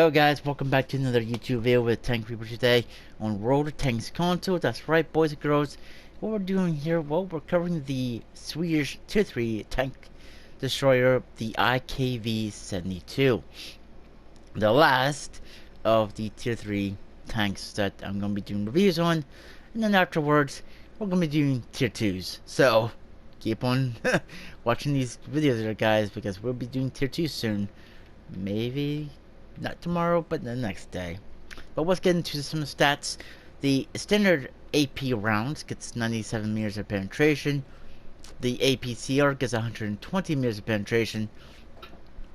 Yo guys, welcome back to another YouTube video with Tank Reaper today on World of Tanks console. That's right, boys and girls. What we're doing here, well, we're covering the Swedish Tier 3 tank destroyer, the IKV 72. The last of the Tier 3 tanks that I'm going to be doing reviews on. And then afterwards, we're going to be doing Tier 2s. So, keep on watching these videos there, guys, because we'll be doing Tier 2 soon. Maybe not tomorrow, but the next day. But let's get into some stats. The standard AP rounds gets 97 meters of penetration. The APCR gets 120 meters of penetration.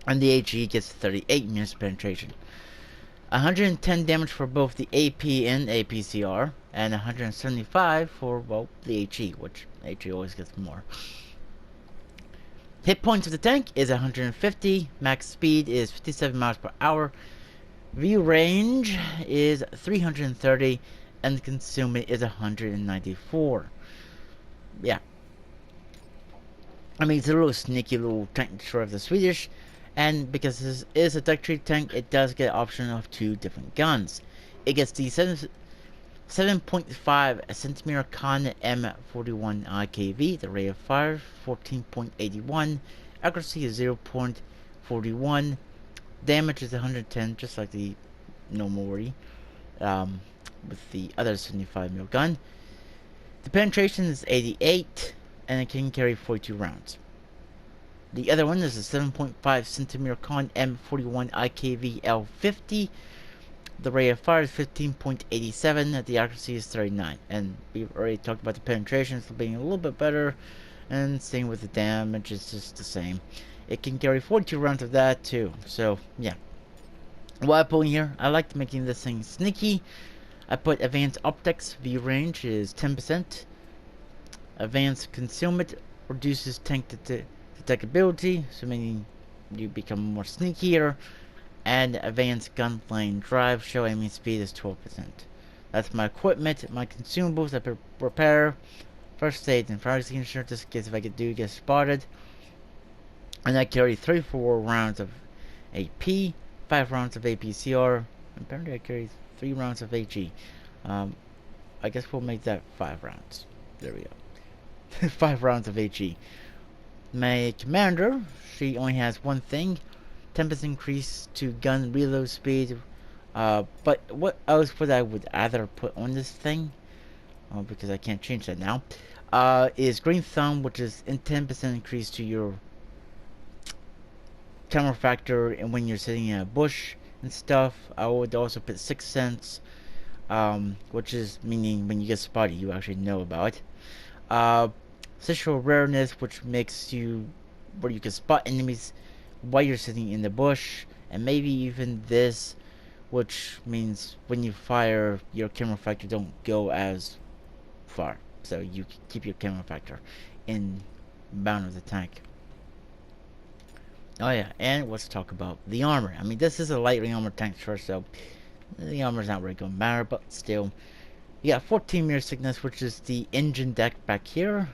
And the HE gets 38 meters of penetration. 110 damage for both the AP and APCR. And 175 for, well, the HE, which HE always gets more. Hit points of the tank is 150, max speed is 57 miles per hour, view range is 330, and consummate is 194. Yeah. I mean, it's a little sneaky little tank destroyer of the Swedish, and because this is a deck tree tank, it does get an option of 2 different guns. It gets the 7.5 centimeter Con M41 IKV, the rate of fire 14.81, accuracy is 0.41, damage is 110, just like the normal Wordy, with the other 75mm gun. The penetration is 88, and it can carry 42 rounds. The other one is a 7.5 centimeter Con M41 IKV L50. The rate of fire is 15.87, the accuracy is 39, and we've already talked about the penetration still being a little bit better, and same with the damage, it's just the same. It can carry 42 rounds of that too, so yeah. What I put in here, I like making this thing sneaky. I put advanced optics, view range is 10%. Advanced concealment reduces tank detectability, so meaning you become more sneakier. And advanced gun lane drive, show aiming speed is 12%. That's my equipment, my consumables. I prepare first aid and fire extinguisher just in case if I get spotted. And I carry 34 rounds of AP, 5 rounds of APCR, and apparently I carry 3 rounds of HE. I guess we'll make that 5 rounds. There we go. 5 rounds of HE. My commander, she only has one thing. 10% increase to gun reload speed, but what else would I either put on this thing, because I can't change that now, is green thumb, which is in 10% increase to your camera factor, and when you're sitting in a bush and stuff. I would also put 6 cents, which is meaning when you get spotted you actually know about it. Situational awareness, which makes you where you can spot enemies while you're sitting in the bush, and maybe even this, which means when you fire, your camera factor don't go as far, so you keep your camera factor in bound of the tank. Oh yeah, and let's talk about the armor. I mean, this is a lightly armored tank first, so the armor's not really gonna matter, but still. You got 14 meter thickness, which is the engine deck back here.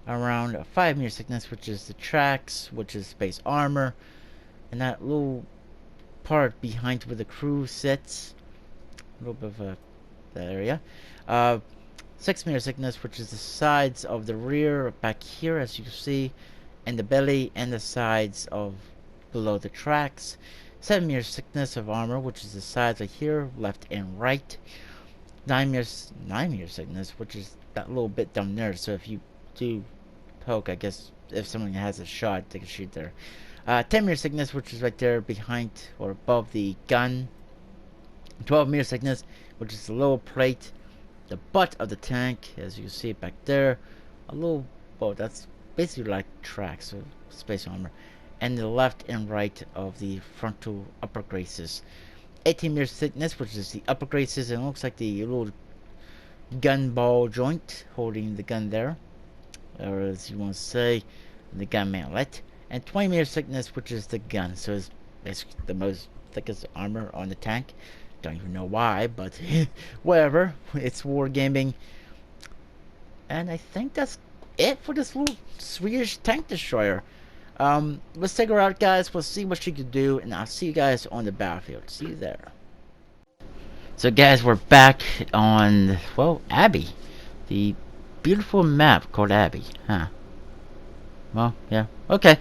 Around 5 meter thickness, which is the tracks, which is base armor, and that little part behind where the crew sits, a little bit of that area. 6 meter thickness, which is the sides of the rear back here, as you can see, and the belly and the sides of below the tracks. 7 meter thickness of armor, which is the sides right here, left and right. 9 meter thickness, which is that little bit down there. So if you do poke, I guess if someone has a shot, they can shoot there. 10 meter thickness, which is right there behind or above the gun. 12 meter thickness, which is the lower plate, the butt of the tank, as you can see back there. A little, well, that's basically like tracks, so space armor. And the left and right of the frontal upper braces. 18 meter thickness, which is the upper braces, and it looks like the little gun ball joint holding the gun there, or as you want to say, the gun mantlet. And 20 meter thickness, which is the gun, so it's basically the most thickest armor on the tank. Don't even know why, but whatever, it's wargaming. And I think that's it for this little Swedish tank destroyer. Let's take her out, guys. We'll see what she can do, and I'll see you guys on the battlefield. See you there. So, guys, we're back on, well, Abbey. The beautiful map called Abbey. Huh. Well, yeah. Okay.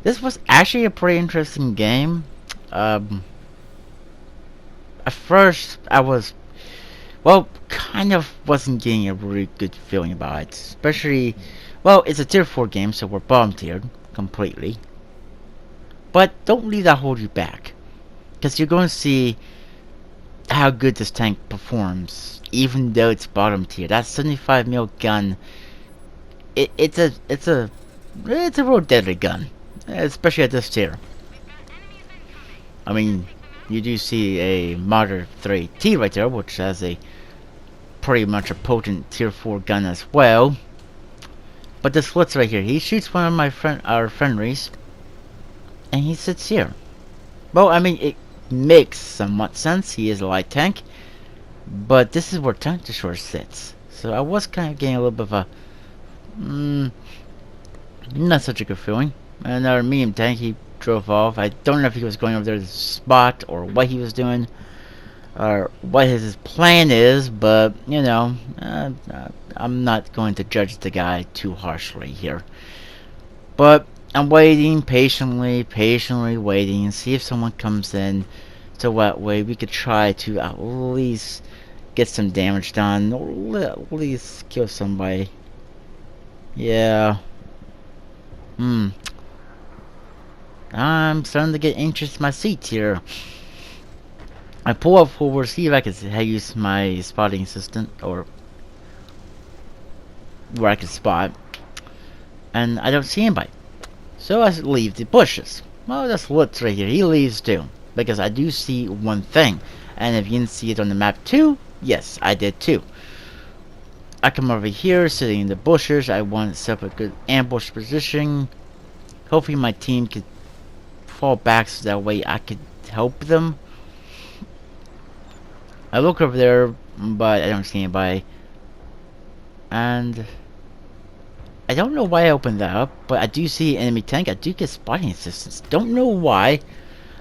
This was actually a pretty interesting game. At first, I was, well, kind of wasn't getting a really good feeling about it. Especially, well, it's a tier 4 game, so we're bottom tiered completely. But don't let that hold you back. Because you're going to see how good this tank performs, even though it's bottom tier. That 75 mil gun, it's a real deadly gun, especially at this tier. I mean, you do see a Marder 3T right there, which has a pretty much a potent tier 4 gun as well. But this Slits right here, he shoots one of our friendlies, and he sits here. Well, I mean, it makes somewhat sense. He is a light tank, but this is where Tank to Shore sits. So I was kind of getting a little bit of a not such a good feeling. Another medium tank, he drove off. I don't know if he was going over there to spot or what he was doing or what his plan is, but you know, I'm not going to judge the guy too harshly here. But I'm waiting patiently waiting and see if someone comes in, so that way we could try to at least get some damage done, or at least kill somebody. Yeah. I'm starting to get anxious in my seat here. I pull up forward, see if I can use my spotting assistant, or where I can spot, and I don't see anybody. So I leave the bushes. Well, that's Lutz right here. He leaves too, because I do see one thing, and if you didn't see it on the map too, yes, I did too. I come over here, sitting in the bushes. I want to set up a good ambush position. Hopefully my team could fall back so that way I could help them. I look over there, but I don't see anybody. And I don't know why I opened that up, but I do see enemy tank. I do get spotting assistance. Don't know why.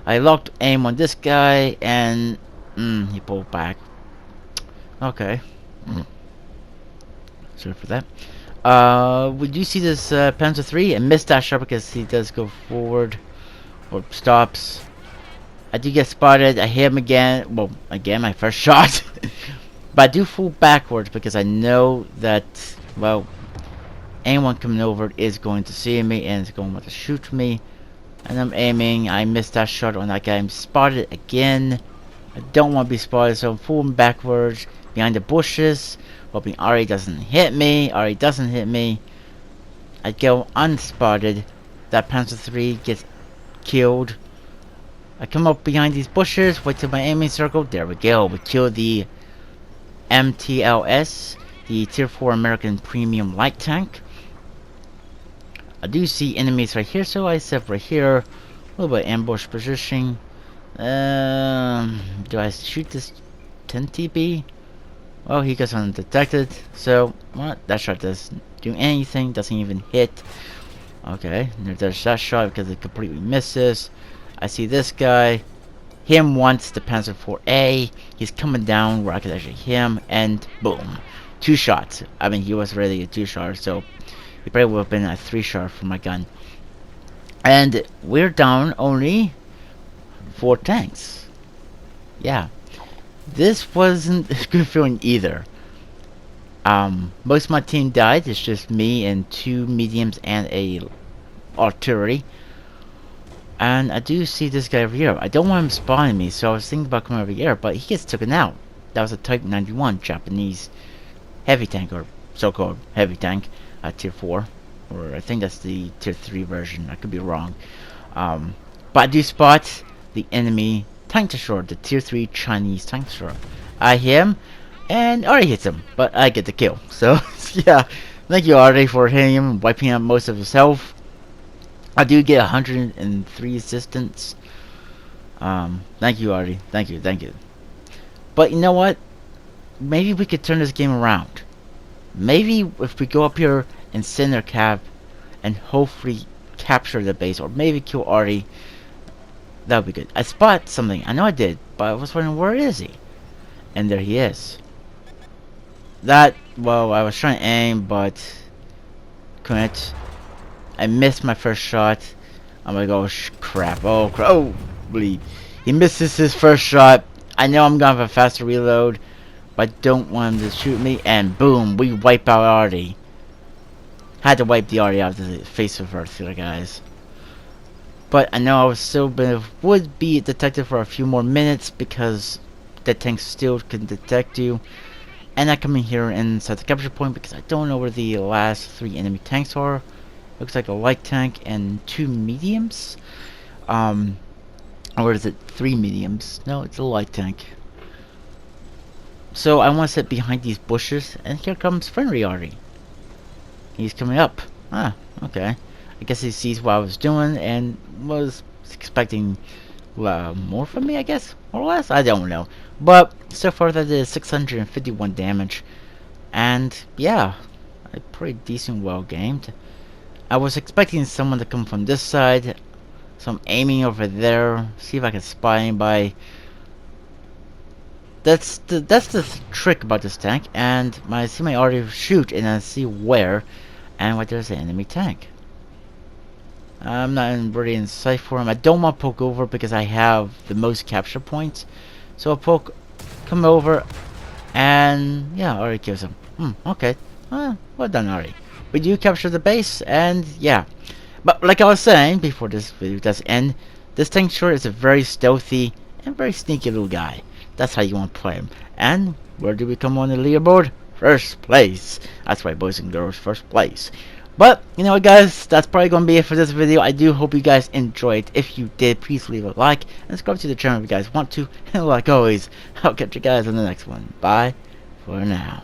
I locked aim on this guy, and he pulled back. Okay. Sorry for that. We do see this Panzer 3. I missed that shot because he does go forward or stops. I do get spotted. I hit him again. Well, again, my first shot. But I do fall backwards because I know that, well, anyone coming over is going to see me and is going to want to shoot me. And I'm aiming. I missed that shot on that guy. I'm spotted again. I don't want to be spotted, so I'm falling backwards behind the bushes, hoping Ari doesn't hit me. Ari doesn't hit me. I go unspotted. That Panzer 3 gets killed. I come up behind these bushes, wait till my aiming circle. There we go. We kill the MTLS, the Tier 4 American Premium Light Tank. I do see enemies right here, so I set right here. A little bit of ambush positioning. Do I shoot this 10 TB? Well, he goes undetected. So, what? That shot doesn't do anything. Doesn't even hit. Okay, there's that shot because it completely misses. I see this guy. Him once, the Panzer 4A. He's coming down where I could actually hit him, and boom. 2 shots. I mean, he was really a 2-shot, so he probably would have been a 3-shot for my gun. And we're down only 4 tanks. Yeah. This wasn't a good feeling either. Most of my team died. It's just me and 2 mediums and a artillery. And I do see this guy over here. I don't want him spawning me, so I was thinking about coming over here, but he gets taken out. That was a Type 91 Japanese heavy tank, or so-called heavy tank, Tier 4. Or I think that's the Tier 3 version. I could be wrong. But I do spot the enemy tank to shore, the Tier 3 Chinese tank to shore. I hit him, and Ari hits him, but I get the kill. So, yeah, thank you Ari for hitting him and wiping out most of his health. I do get 103 assistance. Thank you, Artie. Thank you. But you know what? Maybe we could turn this game around. Maybe if we go up here and send our cab and hopefully capture the base or maybe kill Artie. That would be good. I spot something. I know I did, but I was wondering where is he? And there he is. Well, I was trying to aim, but couldn't. I missed my first shot. I'm like, oh crap! Oh, bleed. He misses his first shot. I know I'm gonna have a faster reload, but I don't want him to shoot me. And boom, we wipe out Artie. Had to wipe the Artie out of the face of Earth here, guys. But I know I would be detected for a few more minutes because the tank still can detect you. And I come in here inside the capture point because I don't know where the last 3 enemy tanks are. Looks like a light tank and 2 mediums. Or is it 3 mediums? No, it's a light tank. So I want to sit behind these bushes, and here comes friendly Artie. He's coming up. Ah, okay. I guess he sees what I was doing and was expecting more from me, I guess, or less. I don't know. But so far that is 651 damage, and yeah, a pretty decent, well gamed. I was expecting someone to come from this side, so I'm aiming over there, see if I can spy anybody. That's the trick about this tank, and I see my already shoot and I see where, and what there's an enemy tank. I'm not really in sight for him. I don't want to poke over because I have the most capture points. So I'll come over, and yeah, already kills him. Okay. Well done, Ari. We do capture the base, and yeah. But like I was saying before this video does end, this tank sure is a very stealthy and very sneaky little guy. That's how you want to play him. And where do we come on the leaderboard? First place. That's right, boys and girls, first place. But, you know what, guys, that's probably going to be it for this video. I do hope you guys enjoyed. If you did, please leave a like and subscribe to the channel if you guys want to. And like always, I'll catch you guys on the next one. Bye for now.